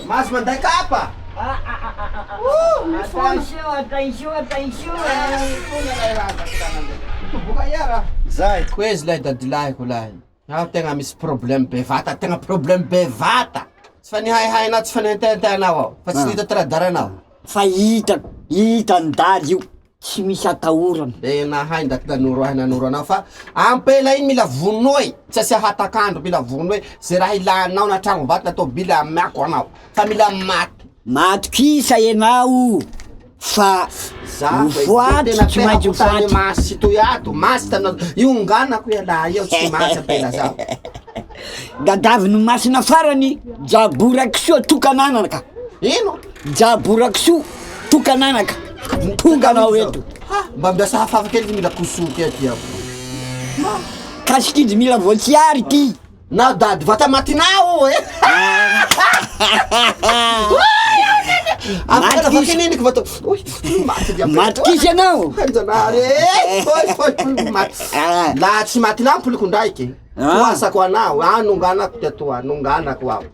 Mas manday ka hapa. Attention. Buka yara. Zay, kwez lay dadilahy ko lay. Aho tegna misy problème bevata, tegna problème bevata. Tsy fa nihaihai-nao, tsy fa nihentehentehanao ao. Fa tsy hita tradara-nao. Fa hitan-daly io. Tsy misy atahorana. Nahay ndaty nanoro anao fa ampela iny mila vonoy, tsy asia hatakandro mila vonoy. Ze raha ilanao na tragno vato na tôbily amiako anao. Fa mila maty. Matokisa enao. Fa voaty tsy maintsy voaty. Masy toyato, masy tanao. Io nganako ialahy eo tsy masy ampela zao. Gadaviny masina farany, jaborakisoa tokananaka. Ino? Jaborakisoa tokananaka. Tonganao eto. Mba miasa hafafa kely mila kosoky ety ao. Kasikidy mila voatsiary ty. Na dady vata matinao e. Afaka vakininy ko vato. Matikisy anao. Janare. La tsy matinao ampoliko ndraiky. Koasako anao, anonganako teto, anonganako ao.